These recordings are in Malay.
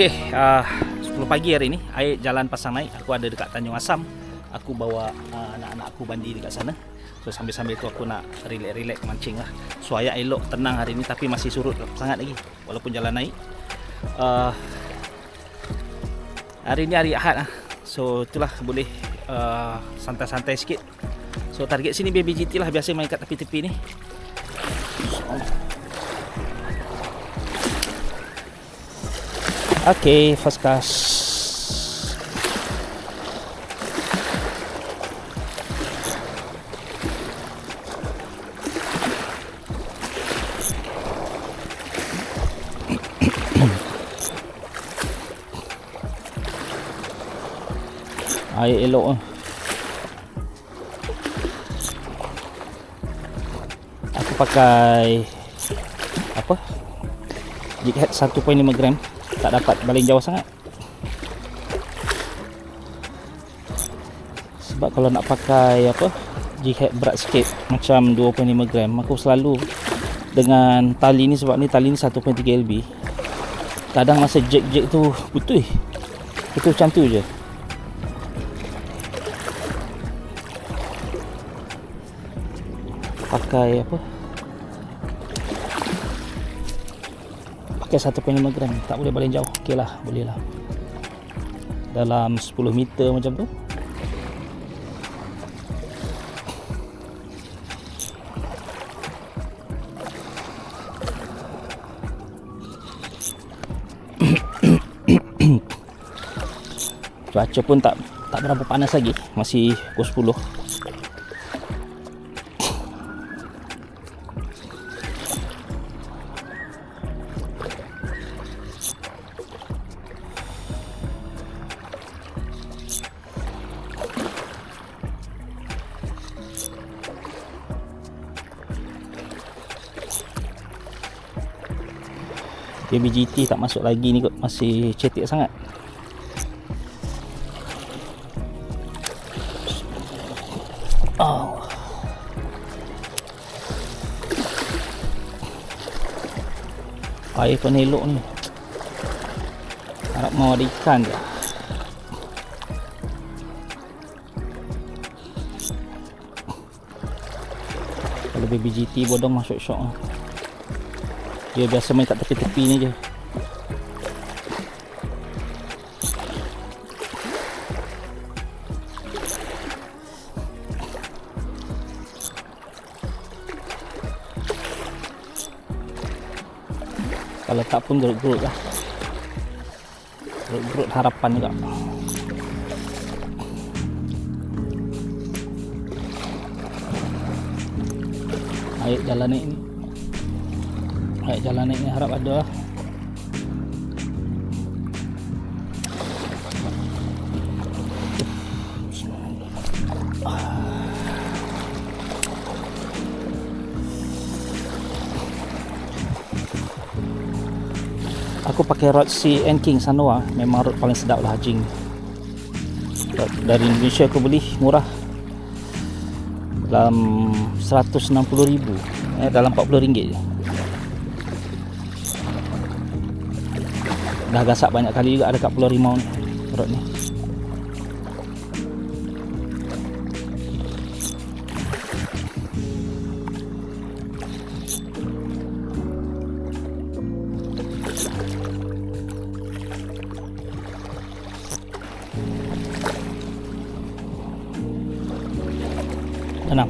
Okey, 10 pagi hari ni, air jalan pasang naik. Aku ada dekat Tanjung Asam. Aku bawa anak-anak aku bandi dekat sana. So sambil-sambil tu aku nak relax mancing lah. So ayat elok tenang hari ni, tapi masih surut sangat lagi walaupun jalan naik. Hari ni hari Ahad lah. So itulah boleh santai-santai sikit. So target sini BBGT lah, biasa main kat tepi-tepi ni. Okay, first cast. Air elok. Aku pakai apa? Jig head 1.5 gram. Tak dapat baling jauh sangat. Sebab kalau nak pakai apa, jig head berat sikit macam 2.5 gram, aku selalu dengan tali ni. Sebab ni tali ni 1.3 lb. Kadang masa jig tu putus macam tu je. Pakai apa, pakai 1.5 gram, tak boleh baling jauh. Okey lah, boleh lah dalam 10 meter macam tu. Cuaca pun tak berapa panas lagi, masih pukul 10. BBGT tak masuk lagi ni kot, masih cetek sangat. Oh. Air pun elok ni. Harap mau ada ikan je. Kalau BBGT bodong masuk syok. Dia biasa main kat tepi-tepi ni je. Kalau tak pun gerut-gerut lah. Gerut-gerut harapan juga. Air jalan naik ni. Air jalan naik ni harap ada lah. Aku pakai rod CN King Sanoa. Memang rod paling sedap lah hajing. Dari Indonesia aku beli murah, dalam 160,000, dalam RM40 je. Dah gasak banyak kali juga ada kat Pulau Rimau ni, rod ni.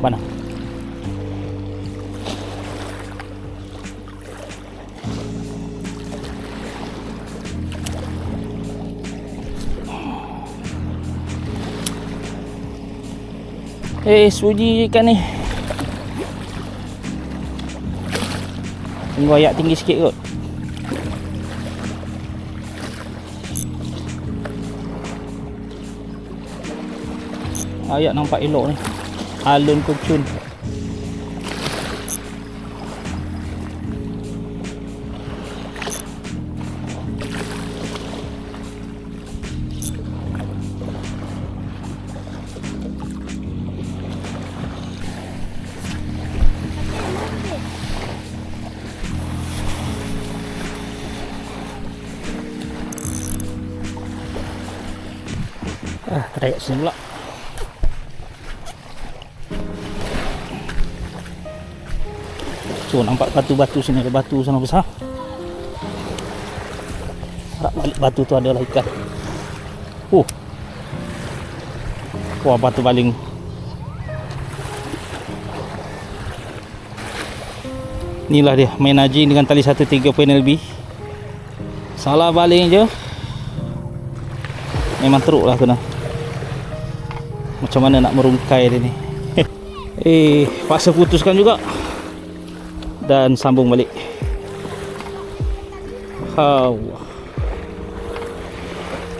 Panah. Suji ikan ni. Tunggu ayak tinggi sikit kot. Ayak nampak elok ni. Alun kucun. Teriak sini pula. So nampak batu-batu sini, ada batu sana besar. Harap balik batu tu adalah ikan. Wah, batu baling. Inilah dia, main haji dengan tali 1.3 LB. Salah baling je, memang teruk lah kena. Macam mana nak merungkai dia ni. Paksa putuskan juga dan sambung balik.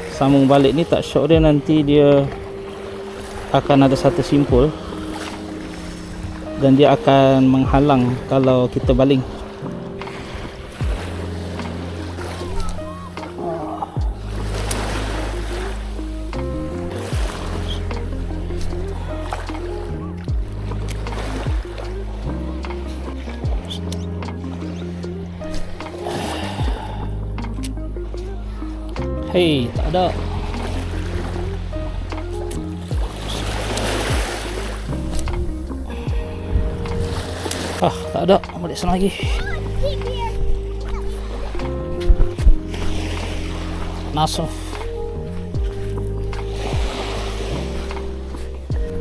Sambung balik ni tak syok dia, nanti dia akan ada satu simpul dan dia akan menghalang kalau kita baling. Hei, tak ada. Tak ada. Balik sana lagi. Masuk.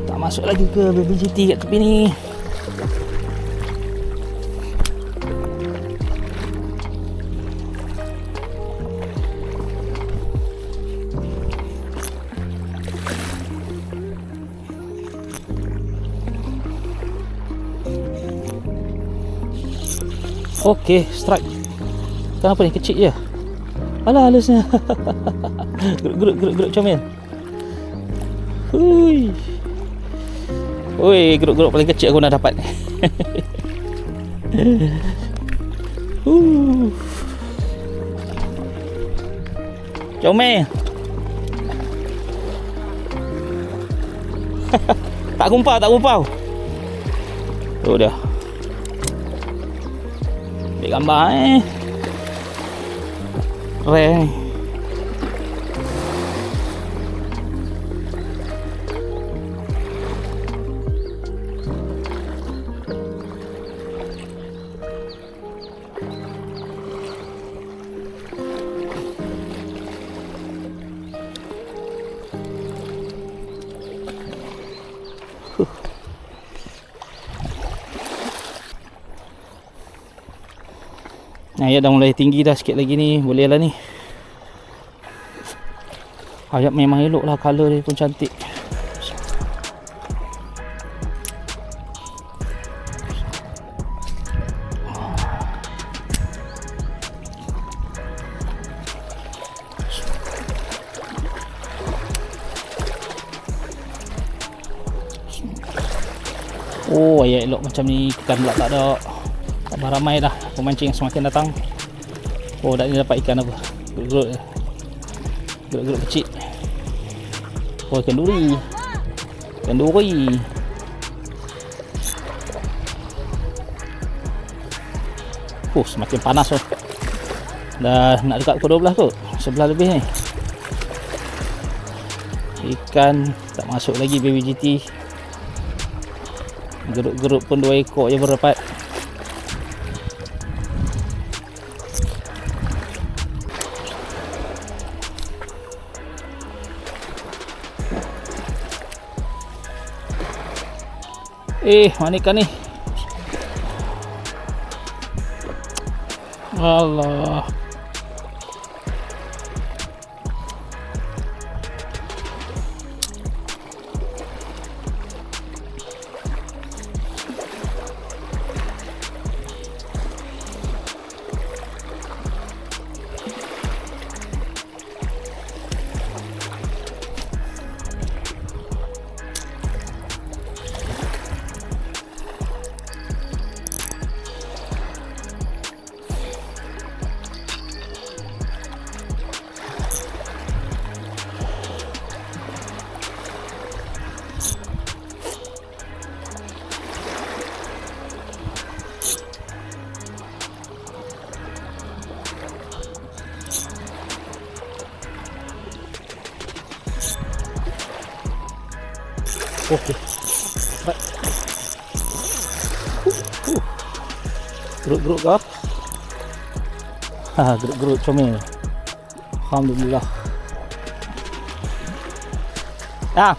Tak masuk lagi ke BBGT kat tepi ni. Okey, strike. Kenapa ni kecil je? Alah, halusnya. Geruk comel. Hui, geruk paling kecil aku nak dapat. Comel. Tak kumpau. Tu dia. Ambil gambar Rare. Ya dah mulai tinggi dah, sikit lagi ni boleh lah ni. Ayat memang elok lah, colour dia pun cantik. Oh, ayat elok macam ni. Ikan pula tak ada. Tambah ramai dah pemancing semakin datang. Oh, dah ni dapat ikan apa? Geruk kecil. Oh, ikan duri. Oh, semakin panas oh. Dah nak dekat pukul 12 kot. 11 lebih ni. Ikan tak masuk lagi BBGT. Geruk pun 2 ekor je berdapat. Mana ikan ni? Allah. Okey. Baik. Geruk-geruk kah? Ha, geruk-geruk comel. Alhamdulillah. Ah.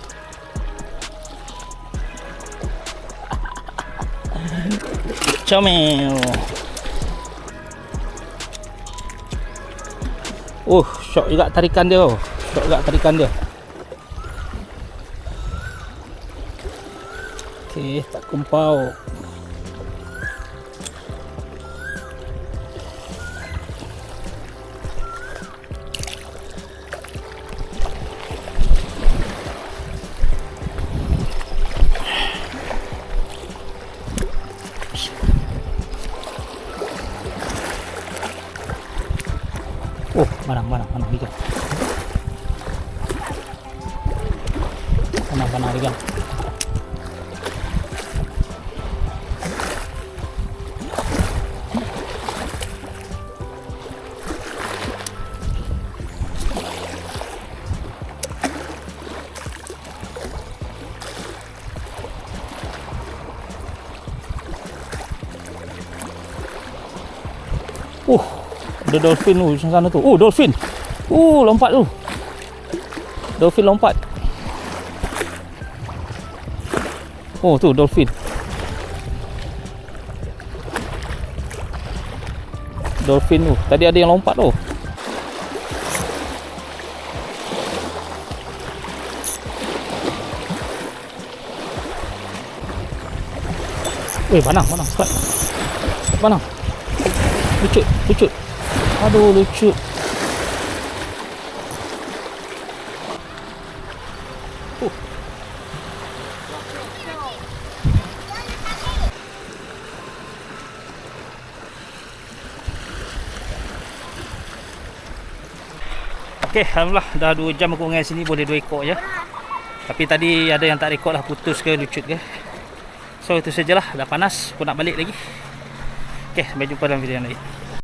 Comel. Syok juga tarikan dia. Syok juga tarikan dia. Okey, tak kumpau. Mana ikan. Mana ikan. Ada dolphin tu di sana tu. Dolphin. Lompat tu. Dolphin lompat. Tu dolphin. Dolphin tu. Tadi ada yang lompat tu. Panang. Cepat. Panang. Lucut. Aduh, lucut. Okey, alhamdulillah dah 2 jam aku mengai sini, boleh 2 ekor je. Tapi tadi ada yang tak rekod lah, putus ke lucut ke. So itu sajalah, dah panas, aku nak balik lagi. Okey, sampai jumpa dalam video yang lain.